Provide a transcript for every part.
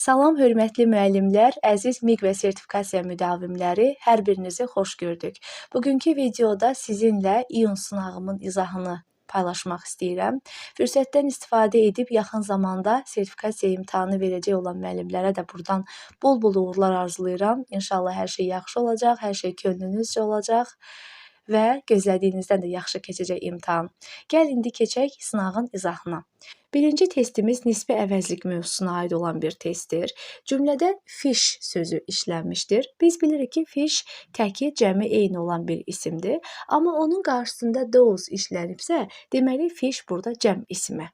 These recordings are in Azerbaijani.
Salam, hörmətli müəllimlər, əziz MİQ və sertifikasiya müdavimləri, hər birinizi xoş gördük. Bugünkü videoda sizinlə İON sınağımın izahını paylaşmaq istəyirəm. Fürsətdən istifadə edib yaxın zamanda sertifikasiya imtahanı verəcək olan müəllimlərə də buradan bol-bol uğurlar arzulayıram. İnşallah hər şey yaxşı olacaq, hər şey könlünüzcə olacaq və gözlədiyinizdən də yaxşı keçəcək imtahan. Gəl indi keçək sınağın izahına. Birinci testimiz nisbi əvəzlik mövzusuna aid olan bir testdir. Cümlədə fish sözü işlənmişdir. Biz bilirik ki, fish təki cəmi eyni olan bir isimdir. Amma onun qarşısında those işlənibsə, deməli fish burada cəm ismi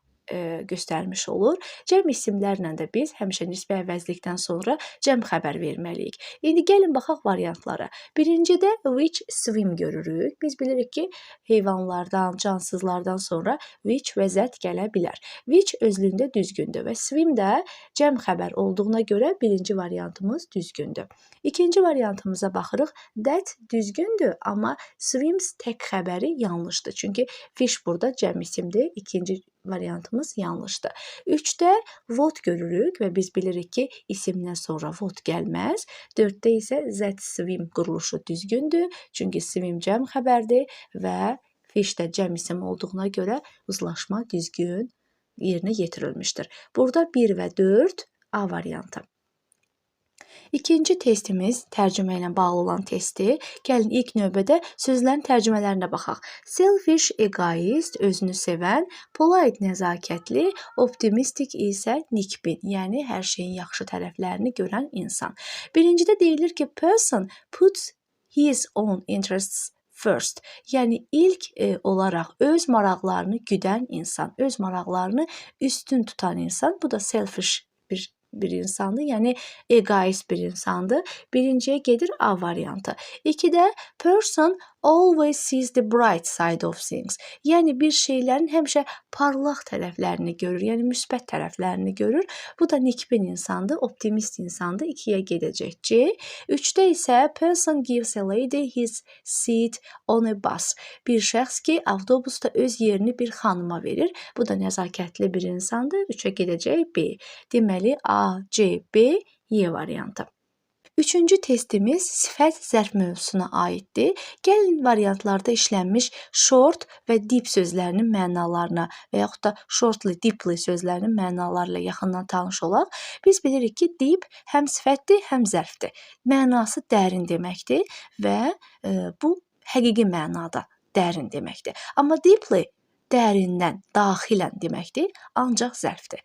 göstərmiş olur. Cəm isimlərlə də biz həmişə nisbi əvəzlikdən sonra cəm xəbər verməliyik. İndi gəlin baxaq variantlara. Birincidə which swim görürük. Biz bilirik ki, heyvanlardan, cansızlardan sonra which və z gələ bilər. Which özlüyündə düzgündür və swim də cəm xəbər olduğuna görə birinci variantımız düzgündür. İkinci variantımıza baxırıq. That düzgündür, amma swims tək xəbəri yanlışdır. Çünki fish burada cəm isimdir. İkinci variantımız yanlışdır. 3-də what görürük və biz bilirik ki, isimdən sonra what gəlməz. 4-də isə that swim quruluşu düzgündür. Çünki swim cəm xəbərdir və fish də cəm isim olduğuna görə uzlaşma düzgün yerinə yetirilmişdir. Burada 1 və 4 A variantı. İkinci testimiz tərcümə ilə bağlı olan testdir. Gəlin ilk növbədə sözlərin tərcümələrinə baxaq. Selfish, egoist, özünü sevən, polite, nəzakətli, optimistik isə nikbin, yəni hər şeyin yaxşı tərəflərini görən insan. Birincidə deyilir ki, person puts his own interests first. Yəni ilk olaraq öz maraqlarını güdən insan, öz maraqlarını üstün tutan insan. Bu da selfish bir insandır, yəni egoist bir insandır. Birinciyə gedir A variantı. 2-də person always sees the bright side of things. Yəni bir şeylərin həmişə parlaq tərəflərini görür, yəni müsbət tərəflərini görür. Bu da nikbin insandır, optimist insandır. 2-yə gedəcək C. 3-də isə person gives a lady his seat on a bus. Bir şəxs ki, avtobusda öz yerini bir xanıma verir. Bu da nəzakətli bir insandır. 3-ə gedəcək B. Deməli A, C, B, Y variantı. Üçüncü testimiz sifət zərf mövzusuna aiddir. Gəlin variantlarda işlənmiş short və deep sözlərinin mənalarına və yaxud da shortly, deeply sözlərinin mənalarıyla yaxından tanış olaq. Biz bilirik ki, deep həm sifətdir, həm zərfdir. Mənası dərin deməkdir və bu həqiqi mənada dərin deməkdir. Amma deeply dərindən, daxilən deməkdir, ancaq zərfdir.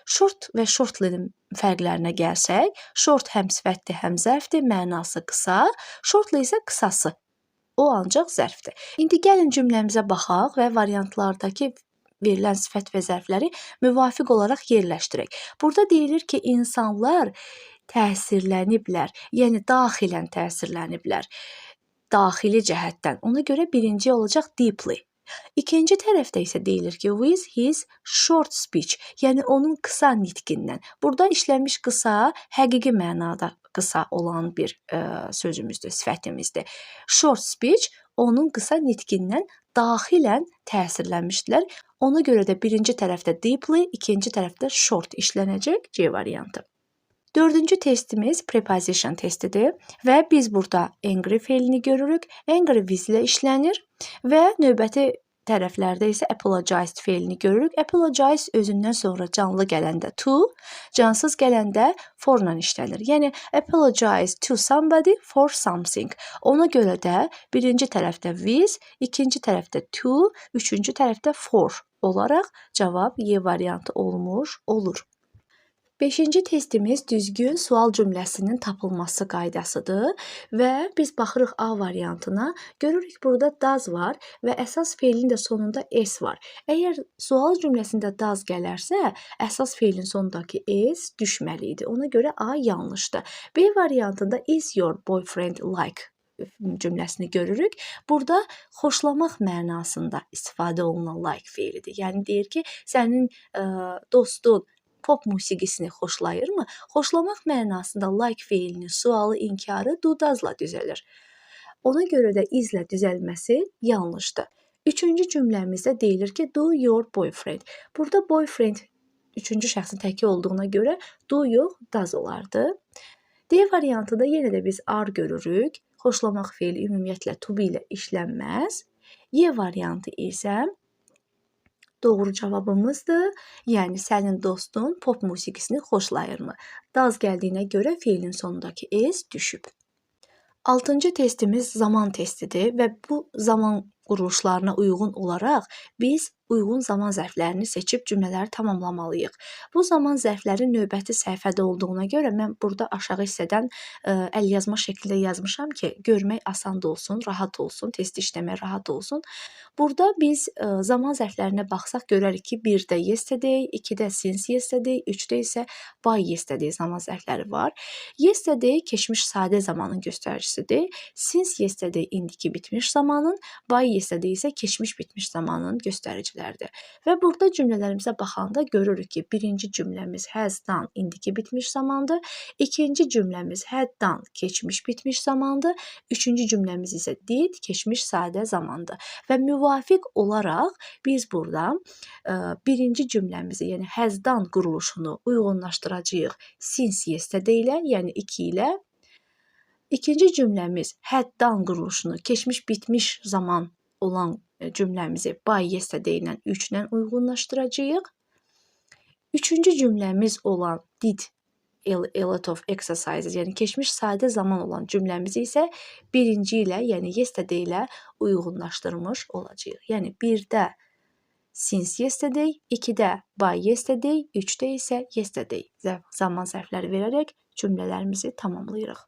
Short və shortly-nin fərqlərinə gəlsək, short həm sifətdir, həm zərfdir, mənası qısa, shortly isə qısası. O ancaq zərfdir. İndi gəlin cümləmizə baxaq və variantlardakı verilən sifət və zərfləri müvafiq olaraq yerləşdirək. Burada deyilir ki, insanlar təsirləniblər, yəni daxilən təsirləniblər, daxili cəhətdən. Ona görə birinci olacaq deeply. İkinci tərəfdə isə deyilir ki, with his short speech, yəni onun qısa nitqindən. Burada işlənmiş qısa, həqiqi mənada qısa olan bir sözümüzdür, sifətimizdir. Short speech, onun qısa nitqindən daxilən təsirlənmişdilər. Ona görə də birinci tərəfdə deeply, ikinci tərəfdə short işlənəcək C variantı. Dördüncü testimiz preposition testidir və biz burada angry fe'lini görürük. Angry with ilə işlənir və növbəti tərəflərdə isə apologized fe'lini görürük. Apologize özündən sonra canlı gələndə to, cansız gələndə for-la işlənir. Yəni apologize to somebody for something. Ona görə də birinci tərəfdə with, ikinci tərəfdə to, üçüncü tərəfdə for olaraq cavab Y variantı olmuş olur. Beşinci testimiz düzgün sual cümləsinin tapılması qaydasıdır və biz baxırıq A variantına. Görürük burada does var və əsas fe'lin də sonunda s var. Əgər sual cümləsində does gələrsə, əsas fe'lin sonundakı s düşməli idi. Ona görə A yanlışdır. B variantında is your boyfriend like cümləsini görürük. Burada xoşlamaq mənasında istifadə olunan like fe'lidir. Yəni deyir ki, sənin dostun pop musiqisini xoşlayırmı? Xoşlamaq mənasında like fe'linin sualı, inkarı do does'la düzəlir. Ona görə də islə düzəlməsi yanlışdır. Üçüncü cümləmizdə deyilir ki, do your boyfriend. Burada boyfriend üçüncü şəxsin təki olduğuna görə do yox, does olardı. D variantında yenə də biz are görürük. Xoşlamaq feili ümumiyyətlə to be ilə işlənməz. Y variantı isə doğru cavabımızdır. Yəni sənin dostun pop musiqisini xoşlayırmı? Does gəldiyinə görə feilin sonundakı s düşüb. 6-cı testimiz zaman testidir və bu zaman quruluşlarına uyğun olaraq biz uyğun zaman zərflərini seçib cümlələri tamamlamalıyıq. Bu zaman zərfləri növbəti səhifədə olduğuna görə mən burada aşağı hissədən əlyazma şəklində yazmışam ki, görmək asan da olsun, rahat olsun, test işləmək rahat olsun. Burada biz zaman zərflərinə baxsaq görərik ki, 1-də yesterday, 2-də since yesterday, 3-də isə by yesterday zaman zərfləri var. Yesterday keçmiş sadə zamanın göstəricisidir. Since yesterday indiki bitmiş zamanın, by yesterday isə keçmiş bitmiş zamanın göstəriciləridir. Və burada cümlələrimizə baxanda görürük ki, birinci cümləmiz has done indiki bitmiş zamandır. İkinci cümləmiz had done keçmiş bitmiş zamandır. Üçüncü cümləmiz isə did keçmiş sadə zamandır. Və müvafiq olaraq biz burada birinci cümləmizi, yəni has done quruluşunu uyğunlaşdıracağıq since yesterday ilə, yəni 2 ilə. İkinci cümləmiz had done quruluşunu keçmiş bitmiş zaman olan cümləmizi by yesterday ilə 3 ilə uyğunlaşdıracağıq. Üçüncü cümləmiz olan did a lot of exercises, yəni keçmiş sadə zaman olan cümləmizi isə birinci ilə, yəni yesterday ilə uyğunlaşdırmış olacağıq. Yəni 1-də since yesterday, 2-də by yesterday, 3-də isə yesterday zaman zərfləri verərək cümlələrimizi tamamlayırıq.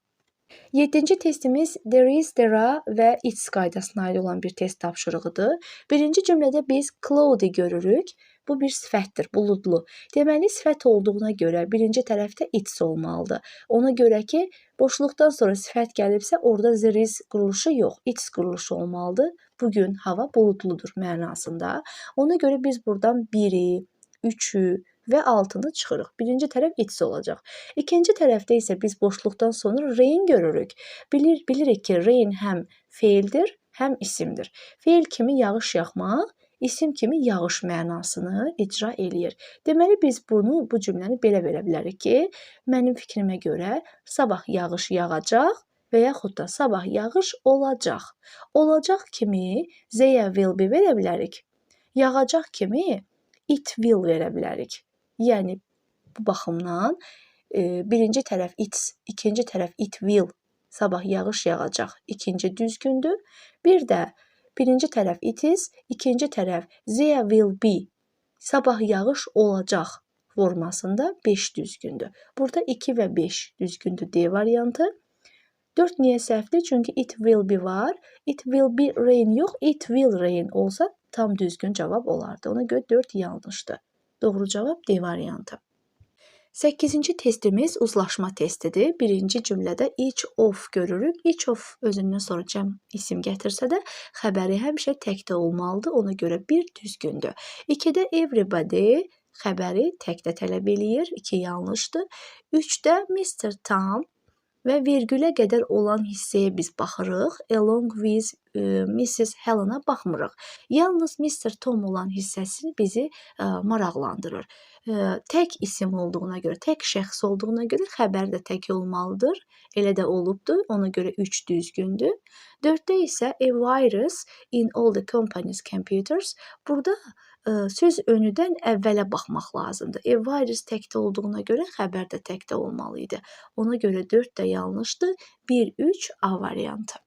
7-ci testimiz there is, there are və it's qaydasına aid olan bir test tapşırığıdır. Birinci cümlədə biz cloudy görürük. Bu bir sifətdir, buludlu. Deməli, sifət olduğuna görə birinci tərəfdə it's olmalıdır. Ona görə ki, boşluqdan sonra sifət gəlibsə, orada there is quruluşu yox, it's quruluşu olmalıdır. Bugün hava buludludur mənasında. Ona görə biz buradan 1-i, 3-ü və 6-nı çıxırıq. Birinci tərəf it's olacaq. İkinci tərəfdə isə biz boşluqdan sonra rain görürük. Bilirik ki, rain həm feildir, həm isimdir. Feil kimi yağış yağmaq, isim kimi yağış mənasını icra eləyir. Deməli, biz bu cümləni belə verə bilərik ki, mənim fikrimə görə sabah yağış yağacaq və yaxud da sabah yağış olacaq. Olacaq kimi there will be verə bilərik. Yağacaq kimi it will verə bilərik. Yəni, bu baxımdan birinci tərəf it's, ikinci tərəf it will, sabah yağış yağacaq, ikinci düzgündür. Bir də birinci tərəf it is, ikinci tərəf there will be, sabah yağış olacaq formasında 5 düzgündür. Burada 2 və 5 düzgündür D variantı. 4 niyə səhvdir? Çünki it will be var. It will be rain yox, it will rain olsa tam düzgün cavab olardı. Ona görə 4 yanlışdır. Doğru cavab D variantı. 8-ci testimiz uzlaşma testidir. Birinci cümlədə each of görürük. Each of özündən sonra cəm isim gətirsə də xəbəri həmişə təkdə olmalıdır. Ona görə 1 düzgündür. 2-də everybody xəbəri təkdə tələb eləyir. 2 yanlışdır. 3-də Mr. Tom və vergülə qədər olan hissəyə biz baxırıq. Along with Mrs. Helena baxmırıq. Yalnız Mr. Tom olan hissəsi bizi maraqlandırır. Tək isim olduğuna görə, tək şəxs olduğuna görə xəbər də tək olmalıdır. Elə də olubdur. Ona görə 3 düzgündür. 4-də isə a virus in all the company's computers. Burada söz önüdən əvvələ baxmaq lazımdır. A virus təkdə olduğuna görə xəbər də təkdə olmalı idi. Ona görə 4 də yanlışdır. 1-3 A variantı.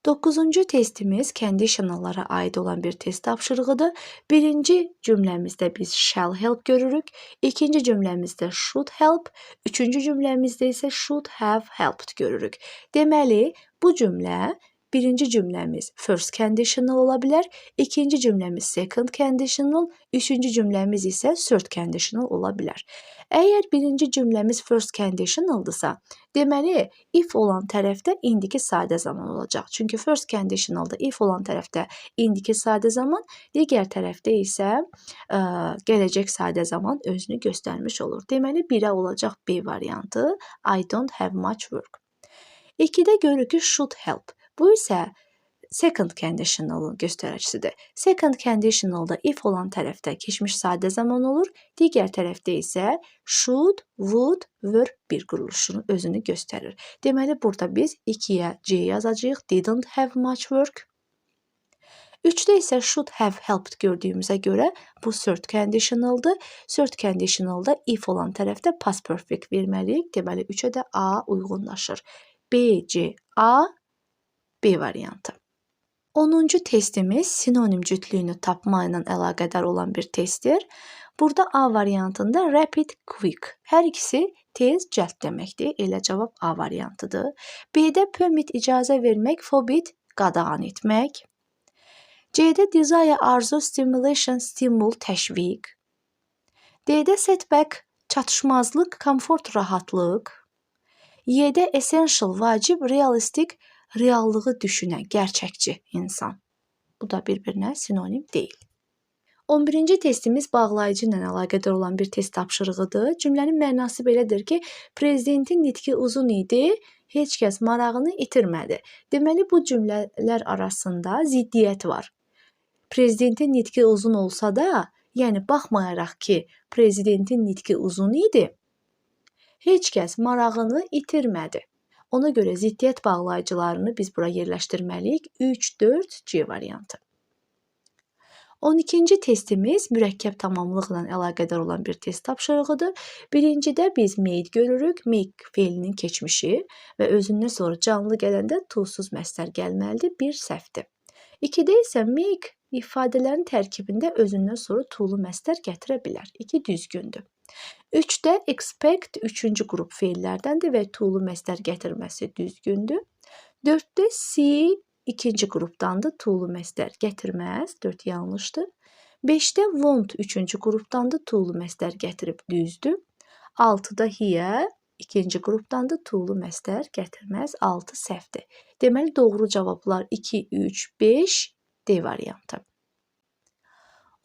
9-cu testimiz conditionallara aid olan bir test tapşırığıdır. Birinci cümləmizdə biz shall help görürük. İkinci cümləmizdə should help. Üçüncü cümləmizdə isə should have helped görürük. Deməli, bu cümlə birinci cümləmiz first conditional ola bilər, ikinci cümləmiz second conditional, üçüncü cümləmiz isə third conditional ola bilər. Əgər birinci cümləmiz first conditionaldırsa, deməli if olan tərəfdə indiki sadə zaman olacaq. Çünki first conditionalda if olan tərəfdə indiki sadə zaman, digər tərəfdə isə gələcək sadə zaman özünü göstərmiş olur. Deməli 1-ə olacaq B variantı, I don't have much work. 2-də görürük ki should help. Bu isə second conditionalın göstəricisidir. Second conditionalda if olan tərəfdə keçmiş sadə zaman olur, digər tərəfdə isə should, would, were bir quruluşunu özünü göstərir. Deməli, burada biz 2-yə C yazacağıq, didn't have much work. 3-də isə should have helped gördüyümüzə görə bu third conditionaldır. Third conditionalda if olan tərəfdə past perfect verməliyik. Deməli, 3-ə də A uyğunlaşır. B, C, A, B variantı. 10-cu testimiz sinonim cütlüyünü tapma ilə əlaqədar olan bir testdir. Burada A variantında rapid, quick. Hər ikisi tez, cəld deməkdir. Elə cavab A variantıdır. B-də permit icazə vermək, forbid qadağan etmək. C-də desire arzu, stimulation, stimul təşviq. D-də setback çatışmazlıq, komfort rahatlıq. Y-də essential vacib, realistic reallığı düşünən, gerçəkçi insan. Bu da bir-birinə sinonim deyil. 11-ci testimiz bağlayıcı ilə əlaqədar olan bir test tapşırığıdır. Cümlənin mənası belədir ki, prezidentin nitqi uzun idi, heç kəs marağını itirmədi. Deməli, bu cümlələr arasında ziddiyyət var. Prezidentin nitqi uzun olsa da, yəni baxmayaraq ki, prezidentin nitqi uzun idi, heç kəs marağını itirmədi. Ona görə ziddiyyət bağlayıcılarını biz bura yerləşdirməliyik. 3, 4, C variantı. 12-ci testimiz mürəkkəb tamamlıqla əlaqədar olan bir test tapşırığıdır. Birincidə biz made görürük. Make fe'linin keçmişi və özündən sonra canlı gələndə to-suz məstər gəlməlidir. Bir səhvdir. 2-də isə make ifadələrin tərkibində özündən sonra to-lu məstər gətirə bilər. 2 düzgündür. 3-də expect 3-cü qrup feillərdəndir və to-lu məstər gətirməsi düzgündür. 4-də see 2-ci qrupdandır, to-lu məstər gətirməz, 4 yanlışdır. 5-də want 3-cü qrupdandır, to-lu məstər gətirib düzdür. 6-da here 2-ci qrupdandır, to-lu məstər gətirməz, 6 səhvdir. Deməli, doğru cavablar 2, 3, 5, D variantı.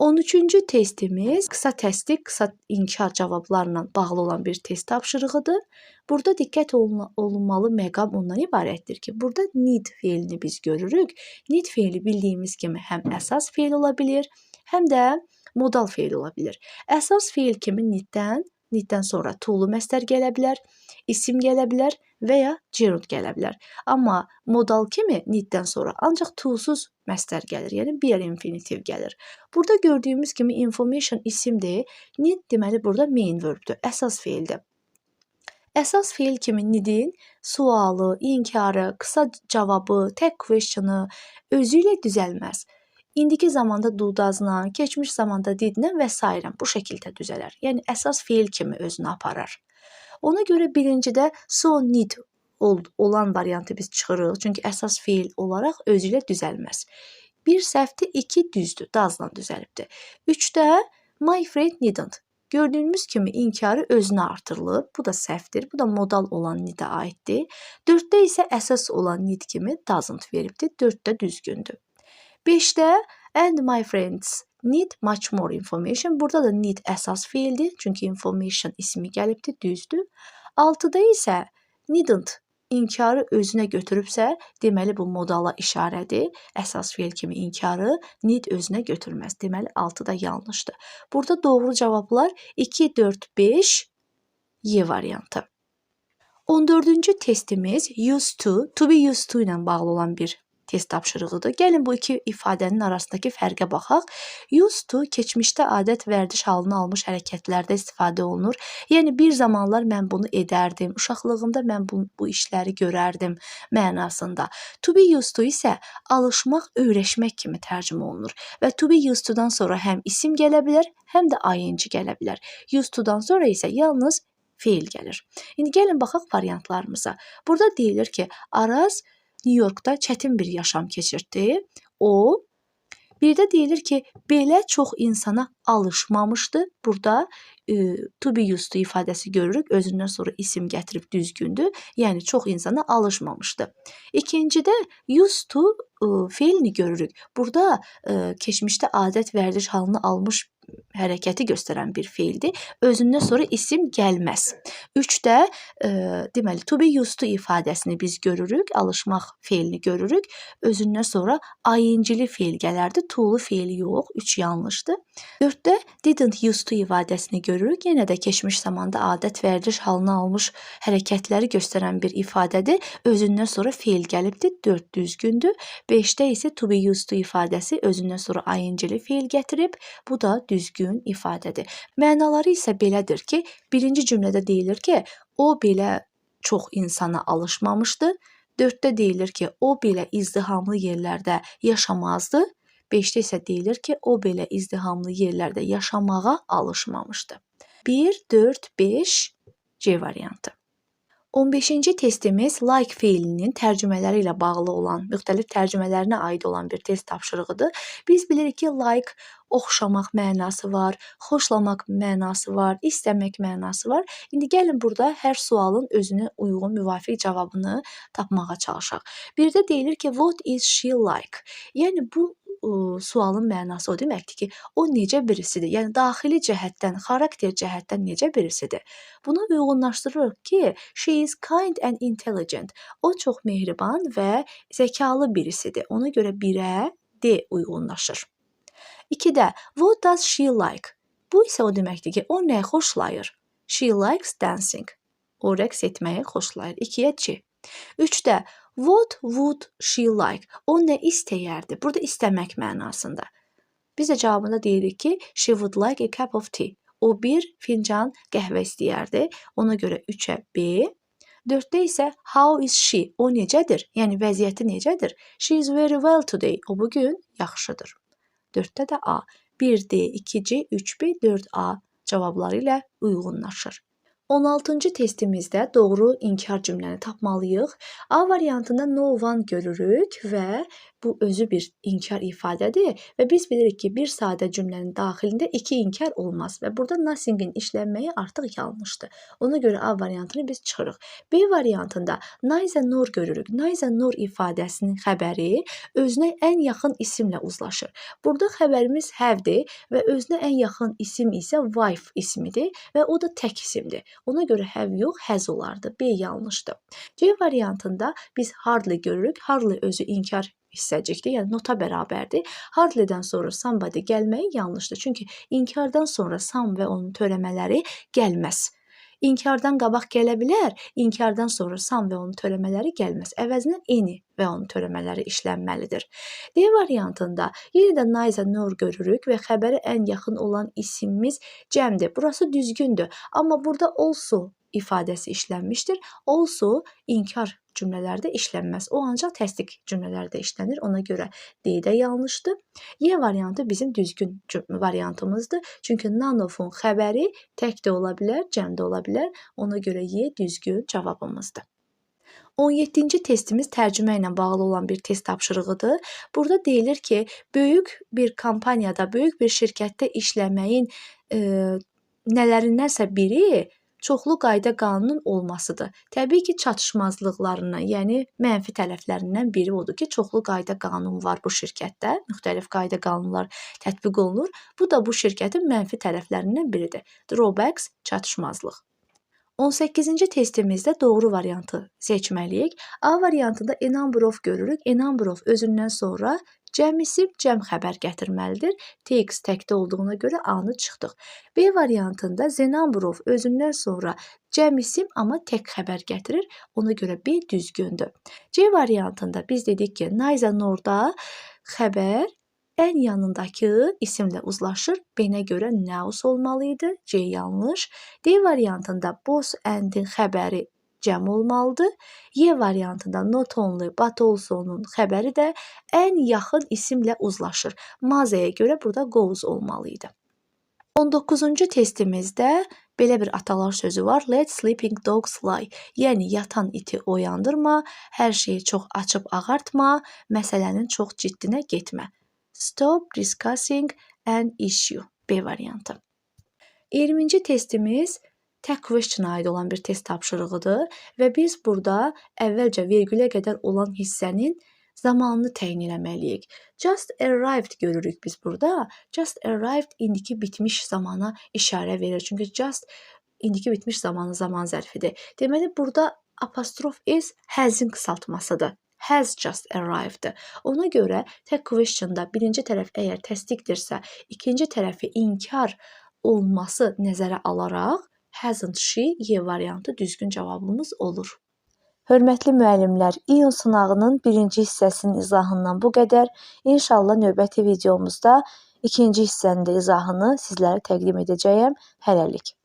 13-cü testimiz qısa təsdiq, qısa inkar cavablarla bağlı olan bir test tapşırığıdır. Burada diqqət olunmalı məqam ondan ibarətdir ki, burada need feilini biz görürük. Need feili bildiyimiz kimi həm əsas feil ola bilir, həm də modal feil ola bilir. Əsas feil kimi needdən sonra to-lu məstər gələ bilər, isim gələ bilər və ya gerund gələ bilər. Amma modal kimi needdən sonra ancaq to-suz məstər gəlir, yəni bir infinitiv gəlir. Burada gördüyümüz kimi information isimdir. Need deməli burada main verbdir, əsas feildir. Əsas feil kimi needin sualı, inkarı, qısa cavabı, tag question'ı özü ilə düzəlməz. İndiki zamanda dudazla, keçmiş zamanda didlə və s. bu şəkildə düzələr. Yəni əsas feil kimi özünü aparar. Ona görə birincidə so need olan variantı biz çıxırıq. Çünki əsas feil olaraq özü ilə düzəlməz. 1 səhvdir, 2 düzdür, dazla düzəlibdir. 3-də my friend needn't. Gördüyümüz kimi inkarı özünə artırılıb. Bu da səhvdir. Bu da modal olan need-ə aiddir. 4-də isə əsas olan need kimi doesn't veribdir. 4-də düzgündür. 5-də and my friends need much more information. Burada da need əsas feildir. Çünki information ismi gəlibdir, düzdür. 6-da isə needn't inkarı özünə götürübsə, deməli bu modala işarədir. Əsas feil kimi inkarı need özünə götürməz. Deməli 6-da yanlışdır. Burada doğru cavablar 2, 4, 5 Y variantı. 14-cü testimiz used to be used to ilə bağlı olan bir test tapşırığıdır. Gəlin bu iki ifadənin arasındakı fərqə baxaq. Used to keçmişdə adət vərdiş halını almış hərəkətlərdə istifadə olunur. Yəni bir zamanlar mən bunu edərdim, uşaqlığımda mən bu işləri görərdim mənasında. To be used to isə alışmaq, öyrəşmək kimi tərcümə olunur. Və to be used to-dan sonra həm isim gələ bilər, həm də ing gələ bilər. Used to-dan sonra isə yalnız feil gəlir. İndi gəlin baxaq variantlarımıza. Burada deyilir ki, Araz New Yorkda çətin bir yaşam keçirdi. O, bir də deyilir ki, belə çox insana alışmamışdı. Burada to be used to ifadəsi görürük. Özündən sonra isim gətirib düzgündür. Yəni çox insana alışmamışdı. İkincidə used to feilini görürük. Burada keçmişdə adət vərdiş halını almış hərəkəti göstərən bir feildir. Özündən sonra isim gəlməz. 3-də deməli to be used to ifadəsini biz görürük, alışmaq feilini görürük. Özündən sonra ing-li feil gələrdi, to-lu feil yox. 3 yanlışdır. 4-də didn't used to ifadəsini görürük. Yenə də keçmiş zamanda adət vərdiş halını almış hərəkətləri göstərən bir ifadədir. Özündən sonra feil gəlibdir. 4 düzgündür. 5-də isə to be used to ifadəsi özündən sonra ing-li feil gətirib. Bu da düzgün ifadədir. Mənaları isə belədir ki, birinci cümlədə deyilir ki, o belə çox insana alışmamışdı. 4-də deyilir ki, o belə izdihamlı yerlərdə yaşamazdı. 5-də isə deyilir ki, o belə izdihamlı yerlərdə yaşamağa alışmamışdı. 1, 4, 5 C variantı. 15-ci testimiz like feilinin tərcümələri ilə bağlı olan, müxtəlif tərcümələrinə aid olan bir test tapşırığıdır. Biz bilirik ki, like oxşamaq mənası var, xoşlamaq mənası var, istəmək mənası var. İndi gəlin burada hər sualın özünə uyğun müvafiq cavabını tapmağa çalışaq. Birdə deyilir ki, what is she like? Yəni bu sualın mənası o deməkdir ki, o necə birisidir? Yəni daxili cəhətdən, xarakter cəhətdən necə birisidir? Buna uyğunlaşdırırıq ki, she is kind and intelligent. O çox mehriban və zəkalı birisidir. Ona görə 1-ə D uyğunlaşır. 2-də what does she like? Bu isə o deməkdir ki, o nəyi xoşlayır? She likes dancing. O rəqs etməyi xoşlayır. 2-yə C. 3-də what would she like? O nə istəyərdi? Burada istəmək mənasında. Biz də cavabında deyirik ki, she would like a cup of tea. O bir fincan qəhvə istəyərdi. Ona görə 3-ə B. 4-də isə how is she? O necədir? Yəni vəziyyəti necədir? She is very well today. O bugün yaxşıdır. 4-də də A. 1D, 2C, 3B, 4A cavabları ilə uyğunlaşır. 16-cı testimizdə doğru inkar cümləni tapmalıyıq. A variantında no one görürük və bu özü bir inkar ifadədir və biz bilirik ki, bir sadə cümlənin daxilində 2 inkar olmaz və burada nothing-in işlənməyi artıq yanlışdır. Ona görə A variantını biz çıxırıq. B variantında neither nor görürük. Neither nor ifadəsinin xəbəri özünə ən yaxın isimlə uzlaşır. Burada xəbərimiz have-dir və özünə ən yaxın isim isə wife ismidir və o da tək isimdir. Ona görə have yox, has olardı. B yanlışdır. C variantında biz hardly görürük. Hardly özü inkar hissəcikdir, yəni nota bərabərdir. Hardly-dən sonra somebody gəlməyi yanlışdır. Çünki inkardan sonra some və onun törəmələri gəlməz. İnkardan qabaq gələ bilər, inkardan sonra some və onun törəmələri gəlməz. Əvəzinə any və onun törəmələri işlənməlidir. D variantında yenə də neither nor görürük və xəbəri ən yaxın olan isimimiz cəmdir. Burası düzgündür, amma burada also ifadəsi işlənmişdir. Also inkar cümlələrdə işlənməz. O ancaq təsdiq cümlələrdə işlənir. Ona görə D də yanlışdır. Y variantı bizim düzgün variantımızdır. Çünki none of-un xəbəri tək də ola bilər, cəm də ola bilər. Ona görə Y düzgün cavabımızdır. 17-ci testimiz tərcümə ilə bağlı olan bir test tapşırığıdır. Burada deyilir ki, böyük bir kompaniyada, böyük bir şirkətdə işləməyin nələrindənsə biri çoxlu qayda qanunun olmasıdır. Təbii ki, çatışmazlıqlarından, yəni mənfi tərəflərindən biri odur ki, çoxlu qayda qanun var bu şirkətdə, müxtəlif qayda qanunlar tətbiq olunur. Bu da bu şirkətin mənfi tərəflərindən biridir. Drawbacks, çatışmazlıq. 18-ci testimizdə doğru variantı seçməliyik. A variantında a number of görürük. A number of özündən sonra cəm isim, cəm xəbər gətirməlidir. TX təkdə olduğuna görə A-nı çıxdıq. B variantında the number of özündən sonra cəm isim, amma tək xəbər gətirir. Ona görə B düzgündür. C variantında biz dedik ki, neither nor-da xəbər ən yanındakı isimlə uzlaşır. B-nə görə nous olmalıydı. C yanlış. D variantında both and-in xəbəri cəm olmalıdır. Y variantında not only but also-nun xəbəri də ən yaxın isimlə uzlaşır. Mazəyə görə burada goes olmalıydı. 19-cu testimizdə belə bir atalar sözü var. Let sleeping dogs lie. Yəni yatan iti oyandırma, hər şeyi çox açıb ağartma, məsələnin çox ciddinə getmə. Stop discussing an issue. B variantı. 20-ci testimiz tək question aid olan bir test tapşırığıdır və biz burada əvvəlcə vergülə qədər olan hissənin zamanını təyin eləməliyik. Just arrived görürük biz burada. Just arrived indiki bitmiş zamana işarə verir. Çünki just indiki bitmiş zamanı zaman zərfidir. Deməli burada apostrof is has-in qısaltmasıdır. Has just arrived. Ona görə tək questionda birinci tərəf əgər təsdiqdirsə, ikinci tərəfi inkar olması nəzərə alaraq hasn't she Y variantı düzgün cavabımız olur. Hörmətli müəllimlər, iyun sınağının birinci hissəsinin izahından bu qədər. İnşallah növbəti videomuzda ikinci hissənin də izahını sizlərə təqdim edəcəyəm. Hələlik.